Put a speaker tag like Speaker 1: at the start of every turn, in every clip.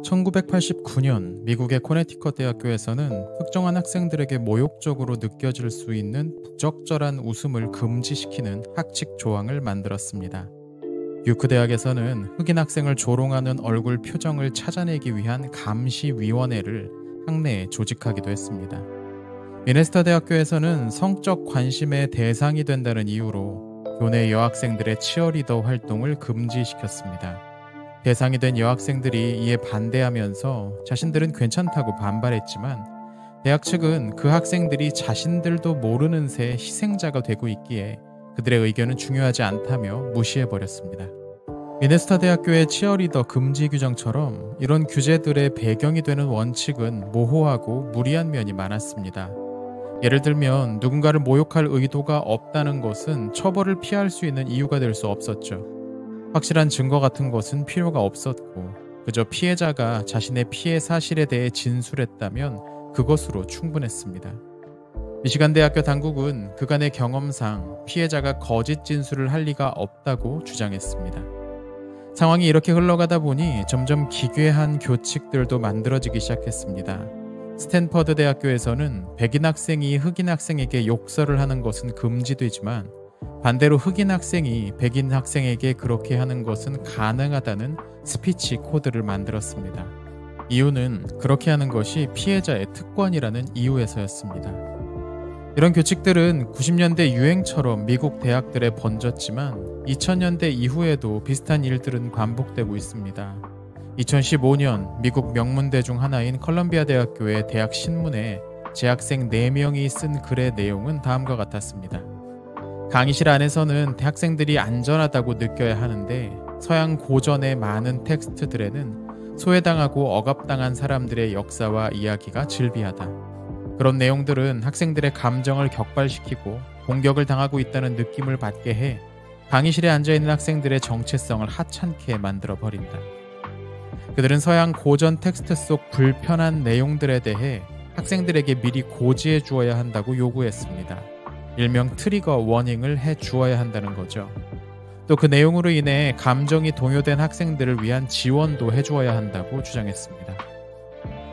Speaker 1: 1989년 미국의 코네티컷 대학교에서는 특정한 학생들에게 모욕적으로 느껴질 수 있는 부적절한 웃음을 금지시키는 학칙 조항을 만들었습니다. 듀크 대학에서는 흑인 학생을 조롱하는 얼굴 표정을 찾아내기 위한 감시위원회를 학내에 조직하기도 했습니다. 미네소타 대학교에서는 성적 관심의 대상이 된다는 이유로 교내 여학생들의 치어리더 활동을 금지시켰습니다. 대상이 된 여학생들이 이에 반대하면서 자신들은 괜찮다고 반발했지만 대학 측은 그 학생들이 자신들도 모르는 새 희생자가 되고 있기에 그들의 의견은 중요하지 않다며 무시해버렸습니다. 미네소타 대학교의 치어리더 금지 규정처럼 이런 규제들의 배경이 되는 원칙은 모호하고 무리한 면이 많았습니다. 예를 들면 누군가를 모욕할 의도가 없다는 것은 처벌을 피할 수 있는 이유가 될 수 없었죠. 확실한 증거 같은 것은 필요가 없었고 그저 피해자가 자신의 피해 사실에 대해 진술했다면 그것으로 충분했습니다. 미시간 대학교 당국은 그간의 경험상 피해자가 거짓 진술을 할 리가 없다고 주장했습니다. 상황이 이렇게 흘러가다 보니 점점 기괴한 교칙들도 만들어지기 시작했습니다. 스탠퍼드 대학교에서는 백인 학생이 흑인 학생에게 욕설을 하는 것은 금지되지만 반대로 흑인 학생이 백인 학생에게 그렇게 하는 것은 가능하다는 스피치 코드를 만들었습니다. 이유는 그렇게 하는 것이 피해자의 특권이라는 이유에서였습니다. 이런 규칙들은 90년대 유행처럼 미국 대학들에 번졌지만 2000년대 이후에도 비슷한 일들은 반복되고 있습니다. 2015년 미국 명문대 중 하나인 컬럼비아 대학교의 대학 신문에 재학생 4명이 쓴 글의 내용은 다음과 같았습니다. 강의실 안에서는 대학생들이 안전하다고 느껴야 하는데 서양 고전의 많은 텍스트들에는 소외당하고 억압당한 사람들의 역사와 이야기가 즐비하다. 그런 내용들은 학생들의 감정을 격발시키고 공격을 당하고 있다는 느낌을 받게 해 강의실에 앉아있는 학생들의 정체성을 하찮게 만들어버린다. 그들은 서양 고전 텍스트 속 불편한 내용들에 대해 학생들에게 미리 고지해 주어야 한다고 요구했습니다. 일명 트리거 워닝을 해 주어야 한다는 거죠. 또 그 내용으로 인해 감정이 동요된 학생들을 위한 지원도 해 주어야 한다고 주장했습니다.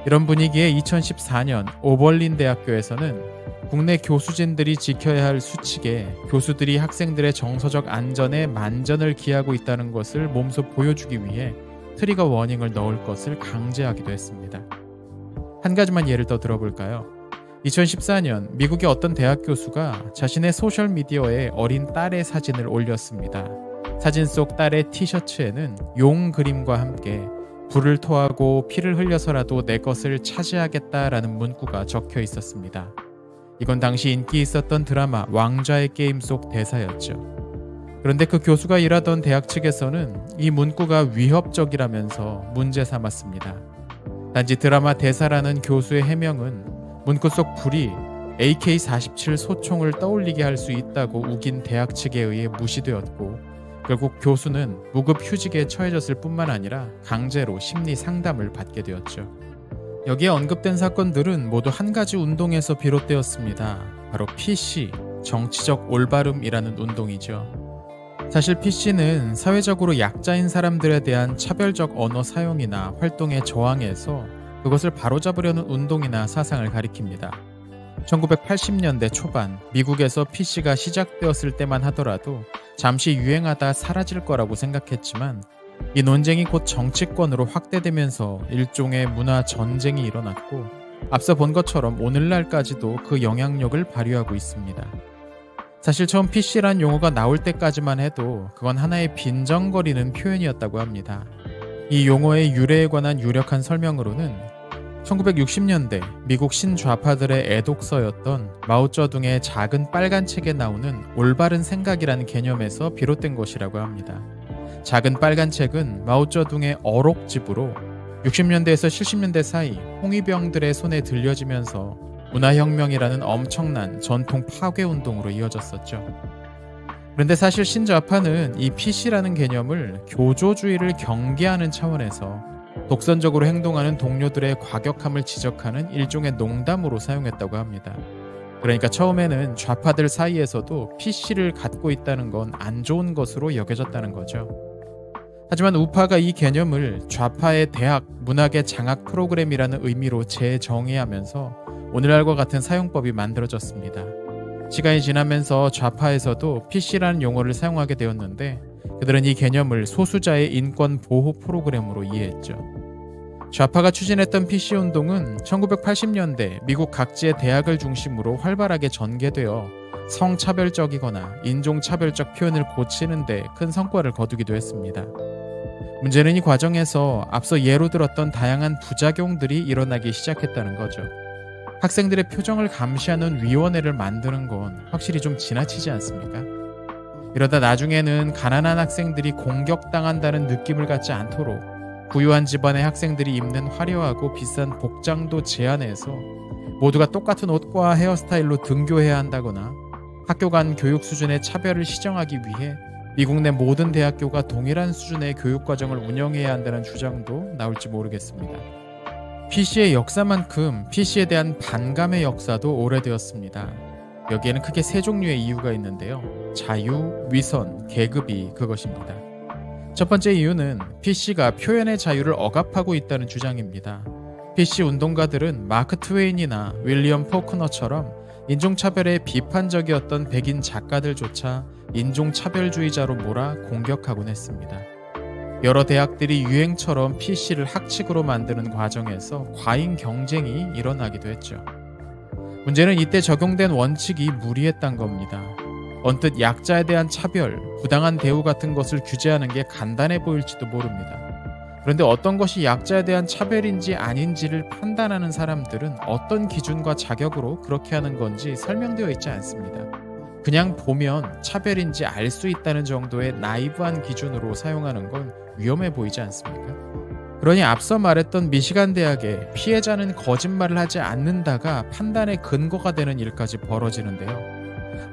Speaker 1: 이런 분위기에 2014년 오벌린 대학교에서는 국내 교수진들이 지켜야 할 수칙에 교수들이 학생들의 정서적 안전에 만전을 기하고 있다는 것을 몸소 보여주기 위해 트리거 워닝을 넣을 것을 강제하기도 했습니다. 한 가지만 예를 더 들어볼까요? 2014년 미국의 어떤 대학 교수가 자신의 소셜미디어에 어린 딸의 사진을 올렸습니다. 사진 속 딸의 티셔츠에는 용 그림과 함께 불을 토하고 피를 흘려서라도 내 것을 차지하겠다라는 문구가 적혀 있었습니다. 이건 당시 인기 있었던 드라마 왕좌의 게임 속 대사였죠. 그런데 그 교수가 일하던 대학 측에서는 이 문구가 위협적이라면서 문제 삼았습니다. 단지 드라마 대사라는 교수의 해명은 문구 속 불이 AK-47 소총을 떠올리게 할 수 있다고 우긴 대학 측에 의해 무시되었고 결국 교수는 무급 휴직에 처해졌을 뿐만 아니라 강제로 심리 상담을 받게 되었죠. 여기에 언급된 사건들은 모두 한 가지 운동에서 비롯되었습니다. 바로 PC, 정치적 올바름이라는 운동이죠. 사실 PC는 사회적으로 약자인 사람들에 대한 차별적 언어 사용이나 활동에 저항해서 그것을 바로잡으려는 운동이나 사상을 가리킵니다. 1980년대 초반 미국에서 PC가 시작되었을 때만 하더라도 잠시 유행하다 사라질 거라고 생각했지만 이 논쟁이 곧 정치권으로 확대되면서 일종의 문화 전쟁이 일어났고 앞서 본 것처럼 오늘날까지도 그 영향력을 발휘하고 있습니다. 사실 처음 PC란 용어가 나올 때까지만 해도 그건 하나의 빈정거리는 표현이었다고 합니다. 이 용어의 유래에 관한 유력한 설명으로는 1960년대 미국 신좌파들의 애독서였던 마오쩌둥의 작은 빨간 책에 나오는 올바른 생각이라는 개념에서 비롯된 것이라고 합니다. 작은 빨간 책은 마오쩌둥의 어록집으로 60년대에서 70년대 사이 홍위병들의 손에 들려지면서 문화혁명이라는 엄청난 전통 파괴운동으로 이어졌었죠. 그런데 사실 신좌파는 이 PC라는 개념을 교조주의를 경계하는 차원에서 독선적으로 행동하는 동료들의 과격함을 지적하는 일종의 농담으로 사용했다고 합니다. 그러니까 처음에는 좌파들 사이에서도 PC를 갖고 있다는 건 안 좋은 것으로 여겨졌다는 거죠. 하지만 우파가 이 개념을 좌파의 대학 문학의 장학 프로그램이라는 의미로 재정의하면서 오늘날과 같은 사용법이 만들어졌습니다. 시간이 지나면서 좌파에서도 PC라는 용어를 사용하게 되었는데 그들은 이 개념을 소수자의 인권 보호 프로그램으로 이해했죠. 좌파가 추진했던 PC 운동은 1980년대 미국 각지의 대학을 중심으로 활발하게 전개되어 성차별적이거나 인종차별적 표현을 고치는 데 큰 성과를 거두기도 했습니다. 문제는 이 과정에서 앞서 예로 들었던 다양한 부작용들이 일어나기 시작했다는 거죠. 학생들의 표정을 감시하는 위원회를 만드는 건 확실히 좀 지나치지 않습니까? 이러다 나중에는 가난한 학생들이 공격당한다는 느낌을 갖지 않도록 부유한 집안의 학생들이 입는 화려하고 비싼 복장도 제한해서 모두가 똑같은 옷과 헤어스타일로 등교해야 한다거나 학교 간 교육 수준의 차별을 시정하기 위해 미국 내 모든 대학교가 동일한 수준의 교육과정을 운영해야 한다는 주장도 나올지 모르겠습니다. PC의 역사만큼 PC에 대한 반감의 역사도 오래되었습니다. 여기에는 크게 세 종류의 이유가 있는데요. 자유, 위선, 계급이 그것입니다. 첫 번째 이유는 PC가 표현의 자유를 억압하고 있다는 주장입니다. PC 운동가들은 마크 트웨인이나 윌리엄 포크너처럼 인종차별에 비판적이었던 백인 작가들조차 인종차별주의자로 몰아 공격하곤 했습니다. 여러 대학들이 유행처럼 PC를 학칙으로 만드는 과정에서 과잉 경쟁이 일어나기도 했죠. 문제는 이때 적용된 원칙이 무리했던 겁니다. 언뜻 약자에 대한 차별, 부당한 대우 같은 것을 규제하는 게 간단해 보일지도 모릅니다. 그런데 어떤 것이 약자에 대한 차별인지 아닌지를 판단하는 사람들은 어떤 기준과 자격으로 그렇게 하는 건지 설명되어 있지 않습니다. 그냥 보면 차별인지 알 수 있다는 정도의 나이브한 기준으로 사용하는 건 위험해 보이지 않습니까? 그러니 앞서 말했던 미시간 대학에 피해자는 거짓말을 하지 않는다가 판단의 근거가 되는 일까지 벌어지는데요.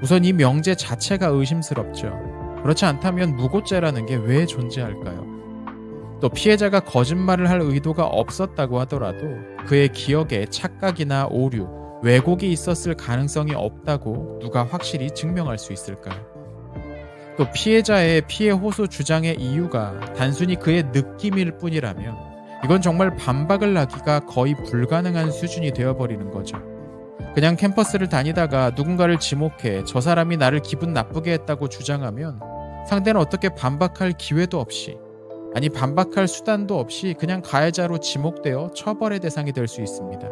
Speaker 1: 우선 이 명제 자체가 의심스럽죠. 그렇지 않다면 무고죄라는 게 왜 존재할까요? 또 피해자가 거짓말을 할 의도가 없었다고 하더라도 그의 기억에 착각이나 오류, 왜곡이 있었을 가능성이 없다고 누가 확실히 증명할 수 있을까요? 또 피해자의 피해 호소 주장의 이유가 단순히 그의 느낌일 뿐이라면 이건 정말 반박을 하기가 거의 불가능한 수준이 되어버리는 거죠. 그냥 캠퍼스를 다니다가 누군가를 지목해 저 사람이 나를 기분 나쁘게 했다고 주장하면 상대는 어떻게 반박할 기회도 없이, 아니 반박할 수단도 없이 그냥 가해자로 지목되어 처벌의 대상이 될 수 있습니다.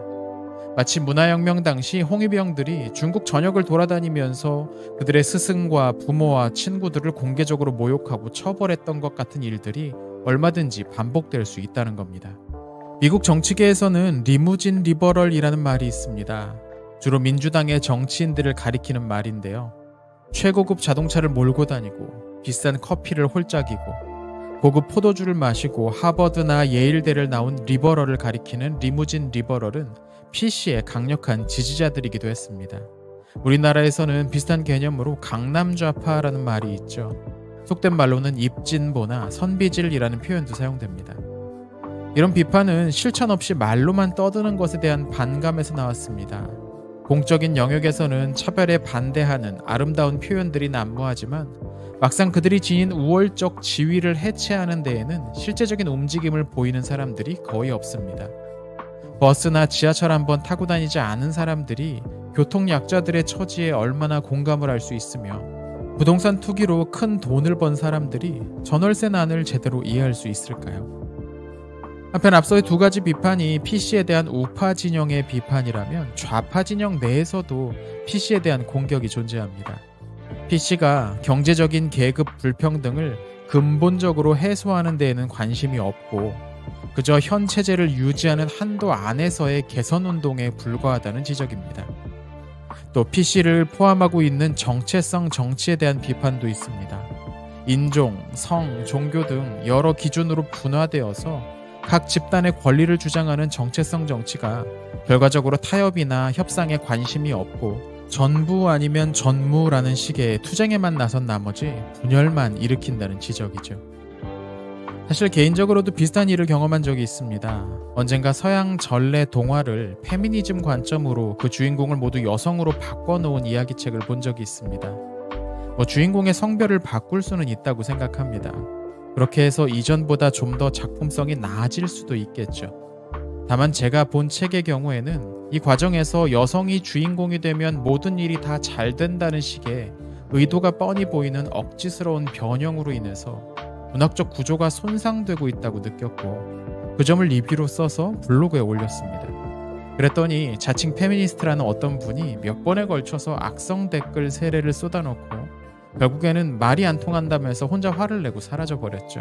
Speaker 1: 마치 문화혁명 당시 홍위병들이 중국 전역을 돌아다니면서 그들의 스승과 부모와 친구들을 공개적으로 모욕하고 처벌했던 것 같은 일들이 얼마든지 반복될 수 있다는 겁니다. 미국 정치계에서는 리무진 리버럴이라는 말이 있습니다. 주로 민주당의 정치인들을 가리키는 말인데요. 최고급 자동차를 몰고 다니고 비싼 커피를 홀짝이고 고급 포도주를 마시고 하버드나 예일대를 나온 리버럴을 가리키는 리무진 리버럴은 PC의 강력한 지지자들이기도 했습니다. 우리나라에서는 비슷한 개념으로 강남좌파라는 말이 있죠. 속된 말로는 입진보나 선비질이라는 표현도 사용됩니다. 이런 비판은 실천 없이 말로만 떠드는 것에 대한 반감에서 나왔습니다. 공적인 영역에서는 차별에 반대하는 아름다운 표현들이 난무하지만 막상 그들이 지닌 우월적 지위를 해체하는 데에는 실제적인 움직임을 보이는 사람들이 거의 없습니다. 버스나 지하철 한번 타고 다니지 않은 사람들이 교통약자들의 처지에 얼마나 공감을 할 수 있으며 부동산 투기로 큰 돈을 번 사람들이 전월세난을 제대로 이해할 수 있을까요? 한편 앞서의 두 가지 비판이 PC에 대한 우파 진영의 비판이라면 좌파 진영 내에서도 PC에 대한 공격이 존재합니다. PC가 경제적인 계급 불평등을 근본적으로 해소하는 데에는 관심이 없고 그저 현 체제를 유지하는 한도 안에서의 개선운동에 불과하다는 지적입니다. 또 PC를 포함하고 있는 정체성 정치에 대한 비판도 있습니다. 인종, 성, 종교 등 여러 기준으로 분화되어서 각 집단의 권리를 주장하는 정체성 정치가 결과적으로 타협이나 협상에 관심이 없고 전부 아니면 전무라는 식의 투쟁에만 나선 나머지 분열만 일으킨다는 지적이죠. 사실 개인적으로도 비슷한 일을 경험한 적이 있습니다. 언젠가 서양 전래 동화를 페미니즘 관점으로 그 주인공을 모두 여성으로 바꿔놓은 이야기책을 본 적이 있습니다. 주인공의 성별을 바꿀 수는 있다고 생각합니다. 그렇게 해서 이전보다 좀 더 작품성이 나아질 수도 있겠죠. 다만 제가 본 책의 경우에는 이 과정에서 여성이 주인공이 되면 모든 일이 다 잘 된다는 식의 의도가 뻔히 보이는 억지스러운 변형으로 인해서 문학적 구조가 손상되고 있다고 느꼈고, 그 점을 리뷰로 써서 블로그에 올렸습니다. 그랬더니 자칭 페미니스트라는 어떤 분이 몇 번에 걸쳐서 악성 댓글 세례를 쏟아놓고 결국에는 말이 안 통한다면서 혼자 화를 내고 사라져버렸죠.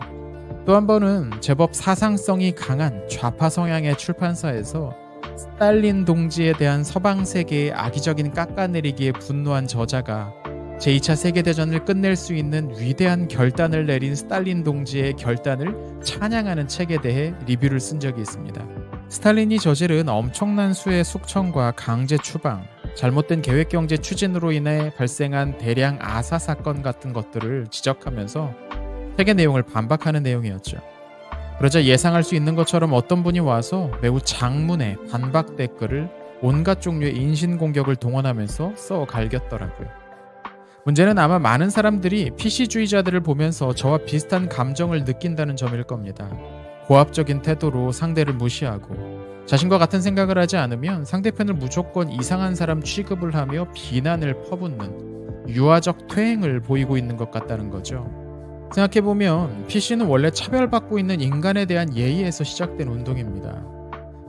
Speaker 1: 또 한 번은 제법 사상성이 강한 좌파 성향의 출판사에서 스탈린 동지에 대한 서방 세계의 악의적인 깎아내리기에 분노한 저자가 제2차 세계대전을 끝낼 수 있는 위대한 결단을 내린 스탈린 동지의 결단을 찬양하는 책에 대해 리뷰를 쓴 적이 있습니다. 스탈린이 저지른 엄청난 수의 숙청과 강제 추방, 잘못된 계획경제 추진으로 인해 발생한 대량 아사 사건 같은 것들을 지적하면서 책의 내용을 반박하는 내용이었죠. 그러자 예상할 수 있는 것처럼 어떤 분이 와서 매우 장문의 반박 댓글을 온갖 종류의 인신공격을 동원하면서 써 갈겼더라고요. 문제는 아마 많은 사람들이 PC주의자들을 보면서 저와 비슷한 감정을 느낀다는 점일 겁니다. 고압적인 태도로 상대를 무시하고 자신과 같은 생각을 하지 않으면 상대편을 무조건 이상한 사람 취급을 하며 비난을 퍼붓는 유아적 퇴행을 보이고 있는 것 같다는 거죠. 생각해보면 PC는 원래 차별받고 있는 인간에 대한 예의에서 시작된 운동입니다.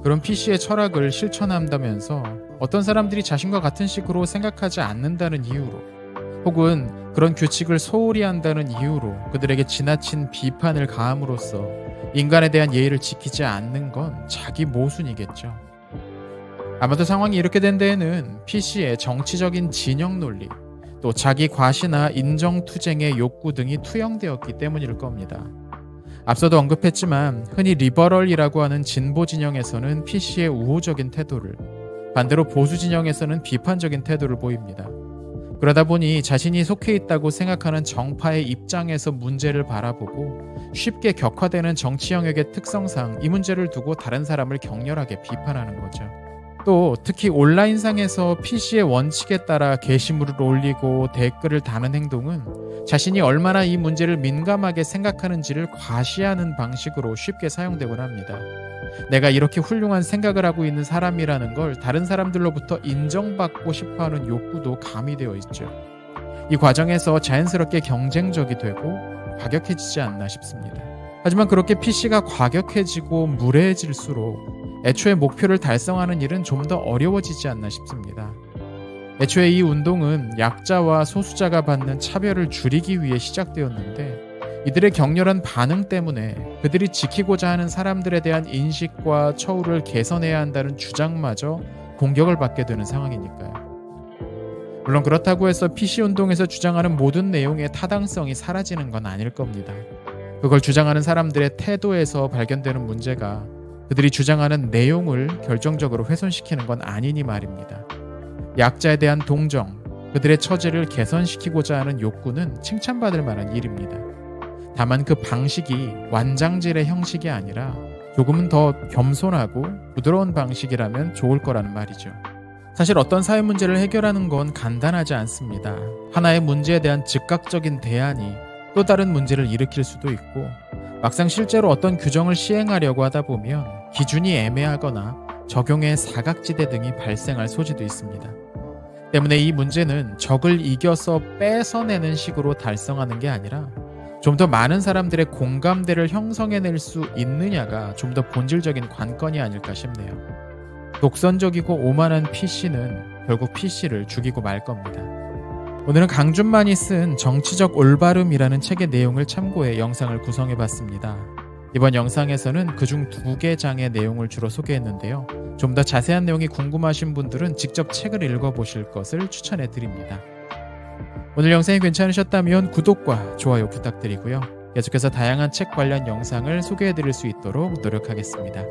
Speaker 1: 그런 PC의 철학을 실천한다면서 어떤 사람들이 자신과 같은 식으로 생각하지 않는다는 이유로, 혹은 그런 규칙을 소홀히 한다는 이유로 그들에게 지나친 비판을 가함으로써 인간에 대한 예의를 지키지 않는 건 자기 모순이겠죠. 아마도 상황이 이렇게 된 데에는 PC의 정치적인 진영 논리, 또 자기 과시나 인정투쟁의 욕구 등이 투영되었기 때문일 겁니다. 앞서도 언급했지만 흔히 리버럴이라고 하는 진보 진영에서는 PC의 우호적인 태도를, 반대로 보수 진영에서는 비판적인 태도를 보입니다. 그러다 보니 자신이 속해 있다고 생각하는 정파의 입장에서 문제를 바라보고 쉽게 격화되는 정치 영역의 특성상 이 문제를 두고 다른 사람을 격렬하게 비판하는 거죠. 또 특히 온라인상에서 PC의 원칙에 따라 게시물을 올리고 댓글을 다는 행동은 자신이 얼마나 이 문제를 민감하게 생각하는지를 과시하는 방식으로 쉽게 사용되곤 합니다. 내가 이렇게 훌륭한 생각을 하고 있는 사람이라는 걸 다른 사람들로부터 인정받고 싶어하는 욕구도 가미되어 있죠. 이 과정에서 자연스럽게 경쟁적이 되고 과격해지지 않나 싶습니다. 하지만 그렇게 PC가 과격해지고 무례해질수록 애초에 목표를 달성하는 일은 좀 더 어려워지지 않나 싶습니다. 애초에 이 운동은 약자와 소수자가 받는 차별을 줄이기 위해 시작되었는데, 이들의 격렬한 반응 때문에 그들이 지키고자 하는 사람들에 대한 인식과 처우를 개선해야 한다는 주장마저 공격을 받게 되는 상황이니까요. 물론 그렇다고 해서 PC운동에서 주장하는 모든 내용의 타당성이 사라지는 건 아닐 겁니다. 그걸 주장하는 사람들의 태도에서 발견되는 문제가 그들이 주장하는 내용을 결정적으로 훼손시키는 건 아니니 말입니다. 약자에 대한 동정, 그들의 처지를 개선시키고자 하는 욕구는 칭찬받을 만한 일입니다. 다만 그 방식이 완장질의 형식이 아니라 조금은 더 겸손하고 부드러운 방식이라면 좋을 거라는 말이죠. 사실 어떤 사회 문제를 해결하는 건 간단하지 않습니다. 하나의 문제에 대한 즉각적인 대안이 또 다른 문제를 일으킬 수도 있고, 막상 실제로 어떤 규정을 시행하려고 하다 보면 기준이 애매하거나 적용의 사각지대 등이 발생할 소지도 있습니다. 때문에 이 문제는 적을 이겨서 뺏어내는 식으로 달성하는 게 아니라 좀 더 많은 사람들의 공감대를 형성해낼 수 있느냐가 좀 더 본질적인 관건이 아닐까 싶네요. 독선적이고 오만한 PC는 결국 PC를 죽이고 말 겁니다. 오늘은 강준만이 쓴 정치적 올바름이라는 책의 내용을 참고해 영상을 구성해봤습니다. 이번 영상에서는 그중 2개 장의 내용을 주로 소개했는데요. 좀 더 자세한 내용이 궁금하신 분들은 직접 책을 읽어보실 것을 추천해드립니다. 오늘 영상이 괜찮으셨다면 구독과 좋아요 부탁드리고요. 계속해서 다양한 책 관련 영상을 소개해드릴 수 있도록 노력하겠습니다.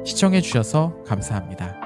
Speaker 1: 시청해주셔서 감사합니다.